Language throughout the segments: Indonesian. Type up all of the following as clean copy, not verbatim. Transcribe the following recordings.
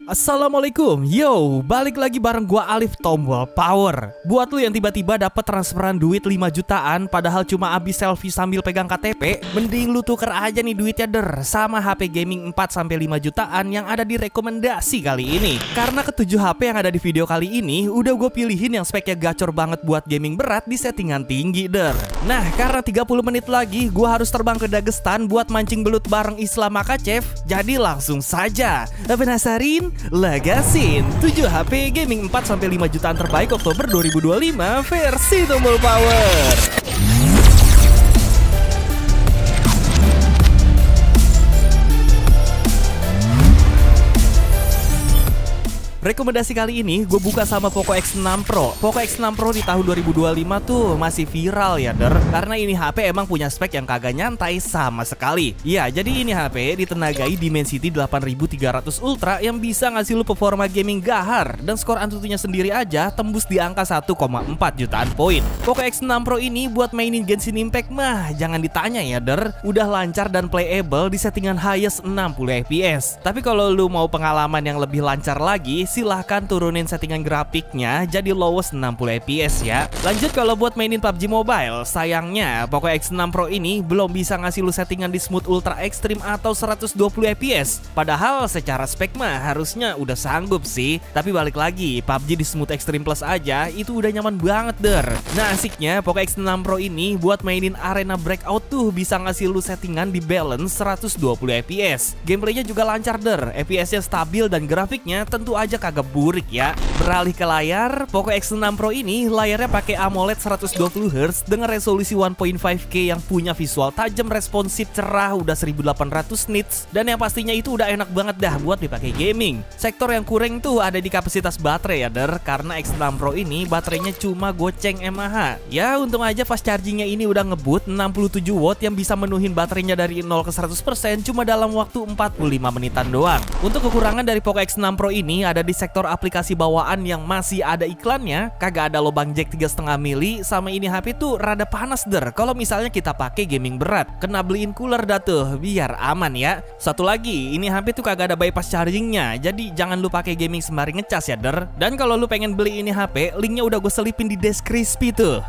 Assalamualaikum, yo, balik lagi bareng gua Alif Tombol Power. Buat lu yang tiba-tiba dapat transferan duit 5 jutaan padahal cuma abis selfie sambil pegang KTP, mending lu tuker aja nih duitnya sama HP gaming 4-5 jutaan yang ada di rekomendasi kali ini. Karena ketujuh HP yang ada di video kali ini udah gue pilihin yang speknya gacor banget buat gaming berat di settingan tinggi Nah, karena 30 menit lagi gua harus terbang ke Dagestan buat mancing belut bareng Islam Makachev. Jadi langsung saja, penasarin? Lagasin 7 HP gaming 4-5 jutaan terbaik Oktober 2025 versi Tombol Power. Rekomendasi kali ini gue buka sama Poco X6 Pro. Poco X6 Pro di tahun 2025 tuh masih viral ya karena ini HP emang punya spek yang kagak nyantai sama sekali. Ya, jadi ini HP ditenagai Dimensity 8300 Ultra yang bisa ngasih lu performa gaming gahar. Dan skor Antutunya sendiri aja tembus di angka 1,4 jutaan poin. Poco X6 Pro ini buat mainin Genshin Impact mah jangan ditanya ya udah lancar dan playable di settingan highest 60 fps. Tapi kalau lu mau pengalaman yang lebih lancar lagi, silahkan turunin settingan grafiknya jadi lowest 60 fps ya. Lanjut kalau buat mainin PUBG Mobile, sayangnya Poco X6 Pro ini belum bisa ngasih lu settingan di smooth ultra extreme atau 120 fps. Padahal secara spek mah harusnya udah sanggup sih. Tapi balik lagi, PUBG di smooth extreme plus aja itu udah nyaman banget Nah, asiknya Poco X6 Pro ini buat mainin arena breakout tuh bisa ngasih lu settingan di balance 120 fps. Gameplaynya juga lancar FPS-nya stabil dan grafiknya tentu aja kagak burik ya. Beralih ke layar, Poco X6 Pro ini layarnya pakai AMOLED 120Hz dengan resolusi 1.5K yang punya visual tajam, responsif, cerah, udah 1800 nits, dan yang pastinya itu udah enak banget buat dipakai gaming. Sektor yang kurang tuh ada di kapasitas baterai ya karena X6 Pro ini baterainya cuma goceng mAh. Ya, untung aja fast chargingnya ini udah ngebut 67 watt yang bisa menuhin baterainya dari 0 ke 100% cuma dalam waktu 45 menitan doang. Untuk kekurangan dari Poco X6 Pro ini ada di sektor aplikasi bawaan yang masih ada iklannya, kagak ada lubang jack 3,5 mili, sama ini HP tuh rada panas kalau misalnya kita pakai gaming berat. Kena beliin cooler tuh biar aman ya. Satu lagi, ini HP tuh kagak ada bypass chargingnya, jadi jangan lu pakai gaming sembari ngecas ya Dan kalau lu pengen beli ini HP, linknya udah gue selipin di deskripsi tuh.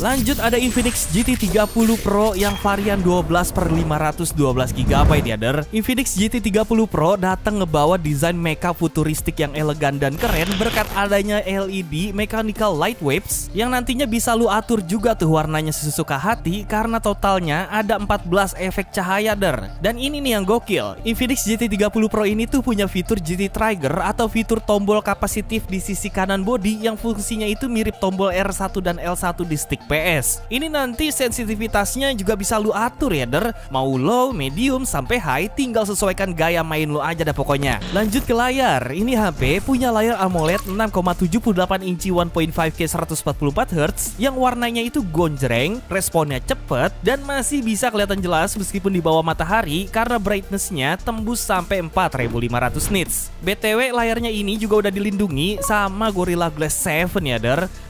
Lanjut ada Infinix GT30 Pro yang varian 12/512GB ya Infinix GT30 Pro datang ngebawa desain mecha futuristik yang elegan dan keren berkat adanya LED mechanical light waves yang nantinya bisa lu atur juga tuh warnanya sesuka hati karena totalnya ada 14 efek cahaya Dan ini nih yang gokil, Infinix GT30 Pro ini tuh punya fitur GT Trigger atau fitur tombol kapasitif di sisi kanan bodi yang fungsinya itu mirip tombol R1 dan L1 di stick PS. Ini nanti sensitivitasnya juga bisa lu atur ya mau low, medium, sampai high, tinggal sesuaikan gaya main lu aja pokoknya. Lanjut ke layar, ini HP punya layar AMOLED 6,78 inci 1.5K 144Hz yang warnanya itu gonjreng, responnya cepet, dan masih bisa kelihatan jelas meskipun di bawah matahari karena brightnessnya tembus sampai 4500 nits. BTW layarnya ini juga udah dilindungi sama Gorilla Glass 7 ya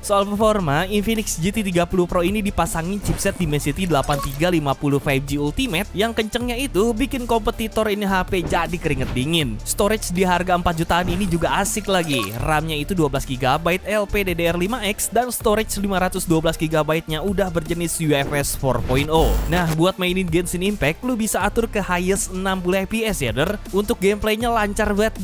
Soal performa, Infinix GT30 Pro ini dipasangin chipset Dimensity 8350 5G Ultimate yang kencengnya itu bikin kompetitor ini HP jadi keringet dingin. Storage di harga 4 jutaan ini juga asik lagi. RAM-nya itu 12GB LPDDR5X dan storage 512GB-nya udah berjenis UFS 4.0. Nah, buat mainin Genshin Impact lu bisa atur ke highest 60 fps ya Untuk gameplaynya lancar banget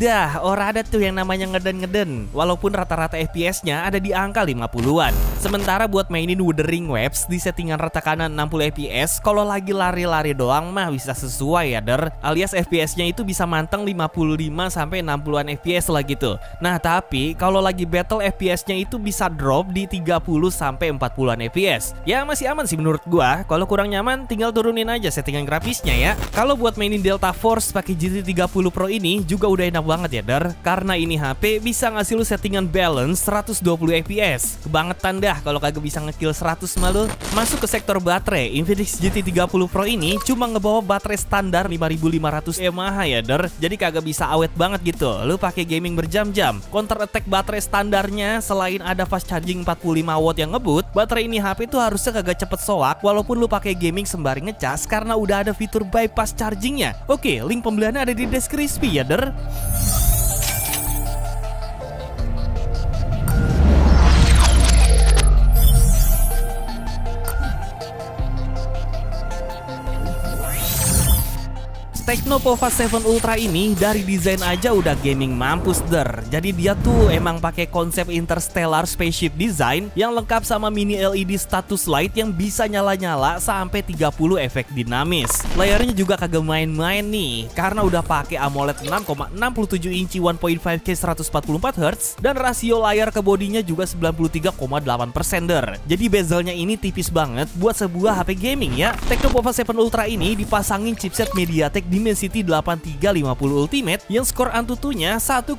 ora ada tuh yang namanya ngeden-ngeden. Walaupun rata-rata FPS-nya ada di angka 50-an. Sementara buat mainin Wuthering Waves di settingan rata kanan 60 fps, kalau lagi lari-lari doang mah bisa sesuai ya alias FPS-nya itu bisa manteng 55 sampai 60-an fps lah gitu. Nah, tapi kalau lagi battle FPS-nya itu bisa drop di 30 sampai 40-an fps. Ya masih aman sih menurut gua. Kalau kurang nyaman tinggal turunin aja settingan grafisnya ya. Kalau buat mainin Delta Force pakai GT30 Pro ini juga udah enak banget ya karena ini HP bisa ngasih lu settingan balance 120 fps. Kebangetan kalau kagak bisa ngekill 100 malu. Masuk ke sektor baterai, Infinix GT 30 Pro ini cuma ngebawa baterai standar 5500 mAh ya der. Jadi kagak bisa awet banget gitu. Lu pakai gaming berjam-jam. Counter attack baterai standarnya selain ada fast charging 45 watt yang ngebut, baterai ini HP tuh harusnya kagak cepet soak walaupun lu pakai gaming sembari ngecas karena udah ada fitur bypass chargingnya. Oke, link pembeliannya ada di deskripsi ya der. Tecno Pova 7 Ultra ini dari desain aja udah gaming mampus der. Jadi dia tuh emang pakai konsep interstellar spaceship design yang lengkap sama mini LED status light yang bisa nyala-nyala sampai 30 efek dinamis. Layarnya juga kagak main-main nih karena udah pakai AMOLED 6,67 inci 1.5K 144Hz dan rasio layar ke bodinya juga 93,8% der. Jadi bezelnya ini tipis banget buat sebuah HP gaming ya. Tecno Pova 7 Ultra ini dipasangin chipset MediaTek Dimensity 8350 Ultimate yang skor Antutunya 1,5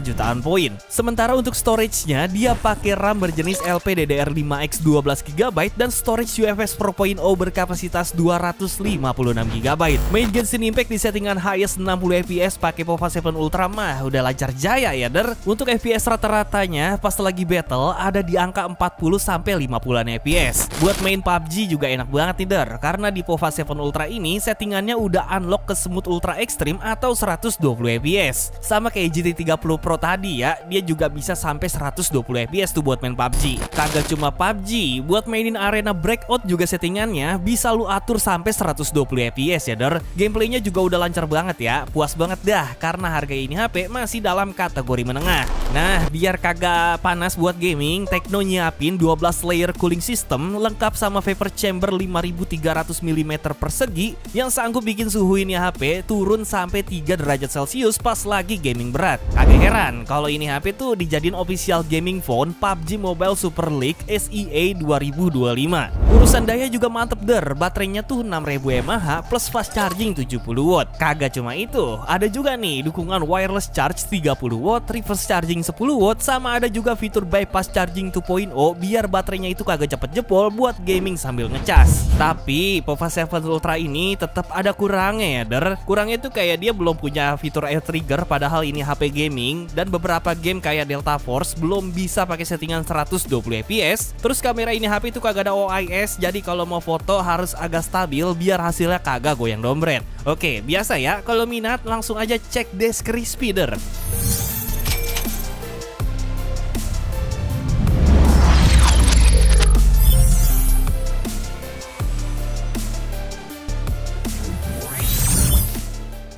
jutaan poin. Sementara untuk storage-nya dia pakai RAM berjenis LPDDR5X 12GB dan storage UFS 4.0 berkapasitas 256GB. Main Genshin Impact di settingan highest 60 fps pakai Pova 7 Ultra mah udah lancar jaya ya der. Untuk FPS rata-ratanya pas lagi battle ada di angka 40 sampai 50-an fps. Buat main PUBG juga enak banget nih der karena di Pova 7 Ultra ini settingannya udah unlock ke smooth ultra ekstrim atau 120 fps. Sama kayak GT 30 Pro tadi ya, dia juga bisa sampai 120 fps tuh buat main PUBG. Kagak cuma PUBG, buat mainin arena breakout juga settingannya bisa lu atur sampai 120 fps ya der. Gameplaynya juga udah lancar banget ya, puas banget dah karena harga ini HP masih dalam kategori menengah. Nah, biar kagak panas buat gaming, Tecno nyiapin 12 layer cooling system lengkap sama vapor chamber 5300 mm persegi yang sanggup bikin suhu ini HP turun sampai 3 derajat Celcius pas lagi gaming berat. Kagak heran kalau ini HP tuh dijadiin official gaming phone PUBG Mobile Super League SEA 2025. Urusan daya juga mantep der, baterainya tuh 6000 mAh plus fast charging 70 watt. Kagak cuma itu, ada juga nih dukungan wireless charge 30 watt, reverse charging 10 watt, sama ada juga fitur bypass charging 2.0 biar baterainya itu kagak cepet jebol buat gaming sambil ngecas. Tapi Pova 7 Ultra ini tetap ada kurangnya ya der. Kurangnya itu kayak dia belum punya fitur air trigger padahal ini HP gaming, dan beberapa game kayak Delta Force belum bisa pakai settingan 120 fps. Terus kamera ini HP itu kagak ada OIS, jadi kalau mau foto harus agak stabil biar hasilnya kagak goyang dompet. Oke, biasa ya, kalau minat langsung aja cek deskripsi der.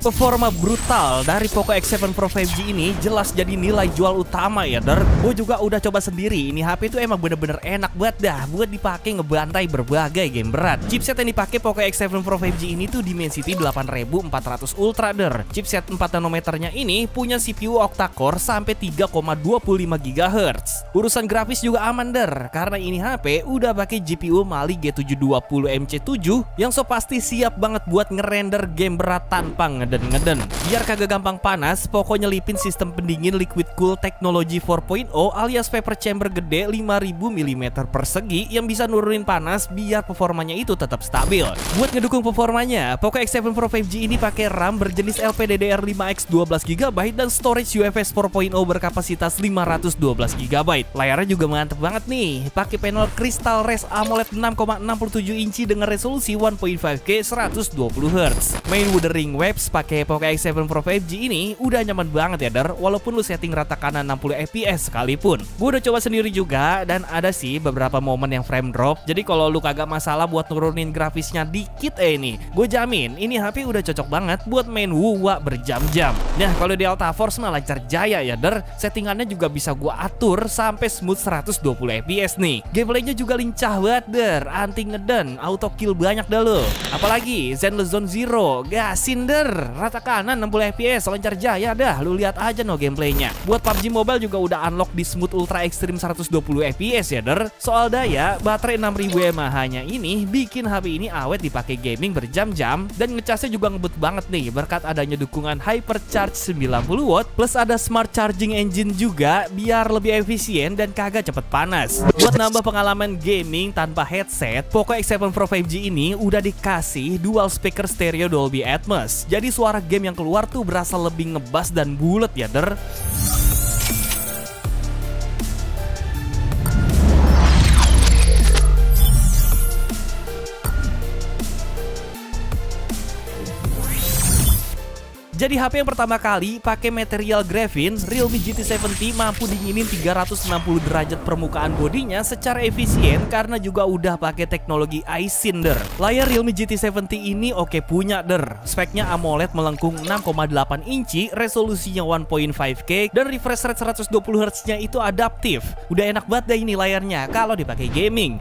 Performa brutal dari Poco X7 Pro 5G ini jelas jadi nilai jual utama ya der. Gue juga udah coba sendiri, ini HP itu emang bener-bener enak banget dah buat dipakai ngebantai berbagai game berat. Chipset yang dipakai Poco X7 Pro 5G ini tuh Dimensity 8400 Ultra der. Chipset 4 nanometernya ini punya CPU octa-core sampai 3,25 GHz. Urusan grafis juga aman der karena ini HP udah pakai GPU Mali G720 MC7 yang so pasti siap banget buat ngerender game berat tanpa ngeden. Biar kagak gampang panas, Poco nyelipin sistem pendingin liquid cool teknologi 4.0 alias vapor chamber gede 5000 mm persegi yang bisa nurunin panas biar performanya itu tetap stabil. Buat ngedukung performanya, Poco X7 Pro 5G ini pakai RAM berjenis LPDDR5X 12GB dan storage UFS 4.0 berkapasitas 512GB. Layarnya juga mantep banget nih, pakai panel Crystal Res AMOLED 6,67 inci dengan resolusi 1.5K 120Hz. Main Wuthering Waves pakai Poco X7 Pro 5G ini udah nyaman banget ya der, walaupun lu setting rata kanan 60 fps sekalipun. Gue udah coba sendiri juga dan ada sih beberapa momen yang frame drop. Jadi kalau lu kagak masalah buat nurunin grafisnya dikit nih, gue jamin ini HP udah cocok banget buat main WoW berjam-jam. Nah kalau di Delta Force mah lancar jaya ya der, settingannya juga bisa gue atur sampai smooth 120 fps nih. Gameplaynya juga lincah banget der, anti ngeden, auto kill banyak dah lo. Apalagi Zenless Zone Zero, gasin der, rata kanan 60 fps lancar jaya dah, lu lihat aja no gameplaynya. Buat PUBG Mobile juga udah unlock di smooth ultra extreme 120 fps ya der. Soal daya, baterai 6000 mAh-nya ini bikin HP ini awet dipakai gaming berjam-jam dan ngecasnya juga ngebut banget nih berkat adanya dukungan Hypercharge 90 watt plus ada smart charging engine juga biar lebih efisien efisien dan kagak cepet panas. Buat nambah pengalaman gaming tanpa headset, Poco X7 Pro 5G ini udah dikasih dual speaker stereo Dolby Atmos. Jadi suara game yang keluar tuh berasa lebih ngebas dan bulet ya der. Jadi HP yang pertama kali pakai material graphene, Realme GT 70 mampu dinginin 360 derajat permukaan bodinya secara efisien karena juga udah pakai teknologi iCinder. Layar Realme GT 70 ini oke punya der. Speknya AMOLED melengkung 6,8 inci, resolusinya 1.5K dan refresh rate 120Hz-nya itu adaptif. Udah enak banget deh ini layarnya kalau dipakai gaming.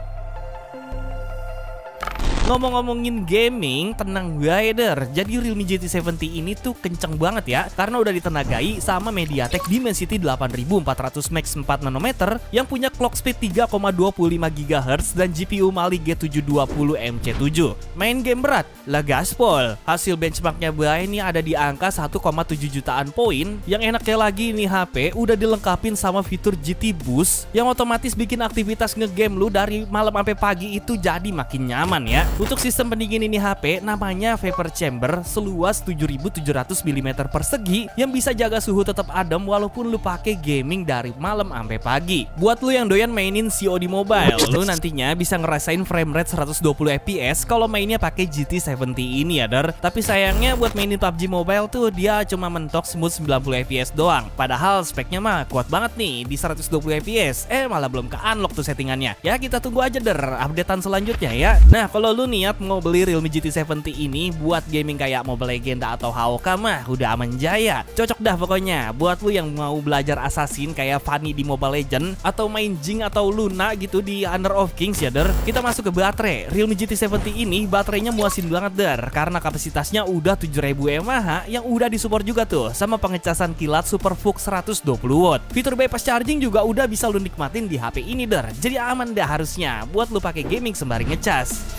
Ngomong-ngomongin gaming, tenang guys, jadi Realme GT 70 ini tuh kenceng banget ya, karena udah ditenagai sama MediaTek Dimensity 8400 Max 4 nanometer yang punya clock speed 3,25 GHz dan GPU Mali G720 MC7. Main game berat, lah gaspol. Hasil benchmarknya Bay ini ada di angka 1,7 jutaan poin. Yang enaknya lagi nih HP udah dilengkapin sama fitur GT Boost yang otomatis bikin aktivitas ngegame lu dari malam sampai pagi itu jadi makin nyaman ya. Untuk sistem pendingin ini HP namanya Vapor Chamber seluas 7700 mm persegi yang bisa jaga suhu tetap adem walaupun lu pakai gaming dari malam sampai pagi. Buat lu yang doyan mainin COD Mobile, lu nantinya bisa ngerasain frame rate 120 fps kalau mainnya pakai GT 70 ini ya der. Tapi sayangnya buat mainin PUBG Mobile tuh dia cuma mentok smooth 90 fps doang. Padahal speknya mah kuat banget nih di 120 fps. Malah belum ke-unlock tuh settingannya. Ya kita tunggu aja der updatean selanjutnya ya. Nah kalau lu niat mau beli Realme GT 70 ini buat gaming kayak Mobile Legends atau HOK mah udah aman jaya. Cocok dah pokoknya buat lu yang mau belajar assassin kayak Fanny di Mobile Legends atau main Jing atau Luna gitu di Honor of Kings ya der. Kita masuk ke baterai. Realme GT 70 ini baterainya muasin banget der karena kapasitasnya udah 7000 mAh yang udah disupport juga tuh sama pengecasan kilat SuperVOOC 120W. Fitur bypass charging juga udah bisa lu nikmatin di HP ini der. Jadi aman dah harusnya buat lu pakai gaming sembari ngecas.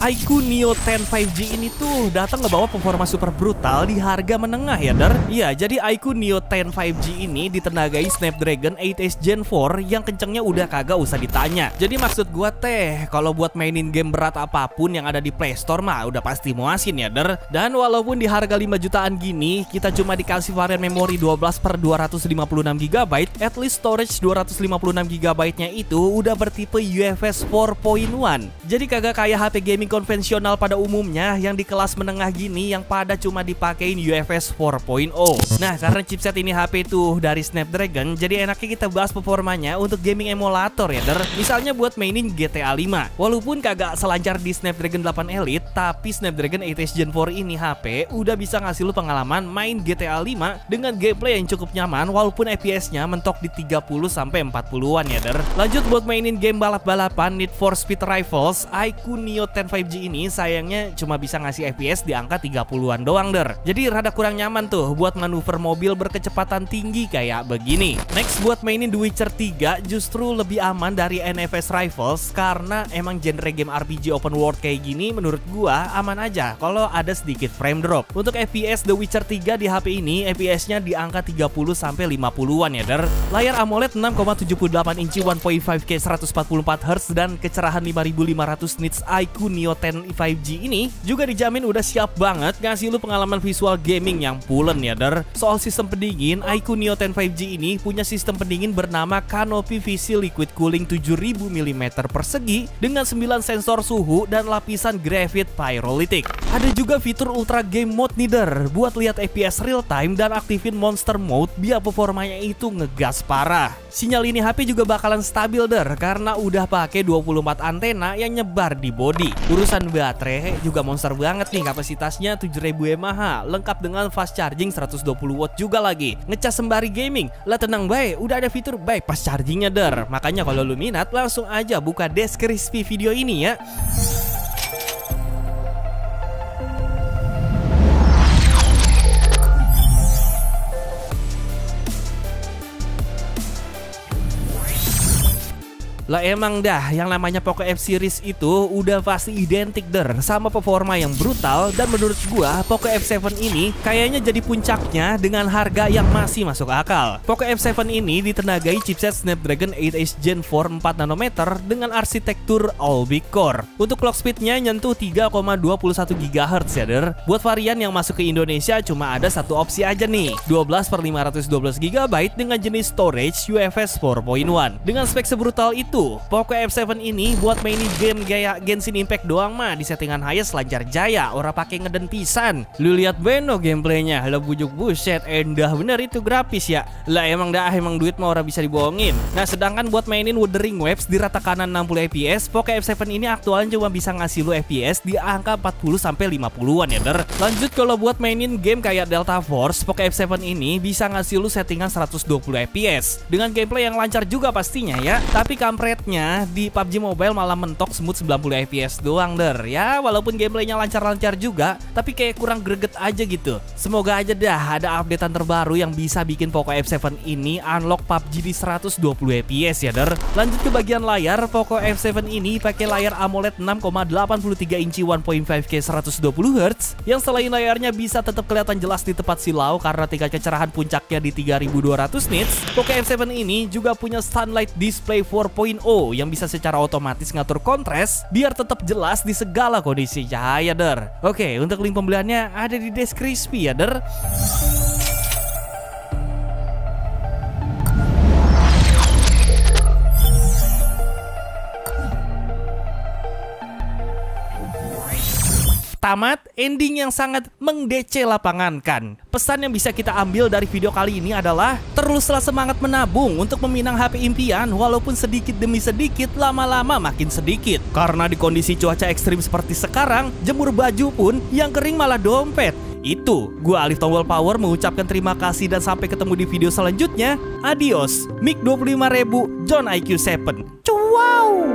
iQOO Neo 10 5G ini tuh datang ngebawa performa super brutal di harga menengah ya der. Iya, jadi iQOO Neo 10 5G ini ditenagai Snapdragon 8 Gen 4 yang kencengnya udah kagak usah ditanya. Jadi maksud gua teh, kalau buat mainin game berat apapun yang ada di Play Store mah udah pasti muasin ya der. Dan walaupun di harga 5 jutaan gini, kita cuma dikasih varian memori 12/256GB, at least storage 256GB-nya itu udah bertipe UFS 4.1. Jadi kagak kayak HP gaming konvensional pada umumnya yang di kelas menengah gini yang pada cuma dipakein UFS 4.0. Nah, karena chipset ini HP tuh dari Snapdragon, jadi enaknya kita bahas performanya untuk gaming emulator ya der. Misalnya buat mainin GTA 5. Walaupun kagak selancar di Snapdragon 8 Elite, tapi Snapdragon 8 Gen 4 ini HP udah bisa ngasih lu pengalaman main GTA 5 dengan gameplay yang cukup nyaman walaupun FPS-nya mentok di 30-40an ya der. Lanjut buat mainin game balap-balapan Need for Speed Rivals, iQOO Neo 10 5G ini sayangnya cuma bisa ngasih FPS di angka 30-an doang der. Jadi rada kurang nyaman tuh buat manuver mobil berkecepatan tinggi kayak begini. Next buat mainin The Witcher 3 justru lebih aman dari NFS Rivals karena emang genre game RPG open world kayak gini menurut gua aman aja kalau ada sedikit frame drop. Untuk FPS The Witcher 3 di HP ini FPS-nya di angka 30-50an ya der. Layar AMOLED 6,78 inci 1.5K 144Hz dan kecerahan 5500 nits iQOO Neo 10 5G ini juga dijamin udah siap banget ngasih lu pengalaman visual gaming yang pulen ya der. Soal sistem pendingin, iQOO Neo 10 5G ini punya sistem pendingin bernama Canopy VC Liquid Cooling 7000 mm persegi dengan 9 sensor suhu dan lapisan graphite pyrolytic. Ada juga fitur Ultra Game Mode nih der, buat lihat FPS real time dan aktifin Monster Mode biar performanya itu ngegas parah. Sinyal ini HP juga bakalan stabil der karena udah pakai 24 antena yang nyebar di body. Urusan baterai juga monster banget nih, kapasitasnya 7000 mAh, lengkap dengan fast charging 120W juga lagi. Ngecas sembari gaming, lah tenang bae, udah ada fitur bypass chargingnya der. Makanya kalau lu minat langsung aja buka deskripsi video ini ya. Lah emang dah, yang namanya Poco F series itu udah pasti identik sama performa yang brutal, dan menurut gua Poco F7 ini kayaknya jadi puncaknya dengan harga yang masih masuk akal. Poco F7 ini ditenagai chipset Snapdragon 8 Gen 4 4 nanometer dengan arsitektur all-big core. Untuk clock speednya nyentuh 3,21 GHz ya der. Buat varian yang masuk ke Indonesia cuma ada satu opsi aja nih, 12/512 GB dengan jenis storage UFS 4.1. Dengan spek sebrutal itu, Poco F7 ini buat mainin game gaya Genshin Impact doang mah di settingan highest lancar jaya, ora pakai ngeden pisan. Lu lihat beno gameplaynya, lah bujuk buset, endah bener itu grafis ya. Lah emang duit mah ora bisa dibohongin. Nah sedangkan buat mainin Wuthering Waves di rata kanan 60 fps, Poco F7 ini aktualnya cuma bisa ngasih lu FPS di angka 40-50an ya der. Lanjut kalau buat mainin game kayak Delta Force, Poco F7 ini bisa ngasih lu settingan 120 fps dengan gameplay yang lancar juga pastinya ya. Tapi kampretnya di PUBG Mobile malah mentok smooth 90 fps doang der. Ya walaupun gameplaynya lancar-lancar juga, tapi kayak kurang greget aja gitu. Semoga aja dah ada updatean terbaru yang bisa bikin Poco F7 ini unlock PUBG di 120 fps ya der. Lanjut ke bagian layar, Poco F7 ini pakai layar AMOLED 6,83 inci 1.5K 120Hz yang selain layarnya bisa tetap kelihatan jelas di tempat silau karena tingkat kecerahan puncaknya di 3200 nits. Poco F7 ini juga punya Sunlight Display 4.0 yang bisa secara otomatis ngatur kontras biar tetap jelas di segala kondisi cahaya der. Oke, untuk link pembeliannya ada di deskripsi ya der. Tamat, ending yang sangat mengdece lapangan kan. Pesan yang bisa kita ambil dari video kali ini adalah teruslah semangat menabung untuk meminang HP impian, walaupun sedikit demi sedikit, lama-lama makin sedikit. Karena di kondisi cuaca ekstrim seperti sekarang, jemur baju pun yang kering malah dompet. Itu, gua Alif Tombol Power mengucapkan terima kasih dan sampai ketemu di video selanjutnya. Adios, MiG 25000 John IQ 7. Wow.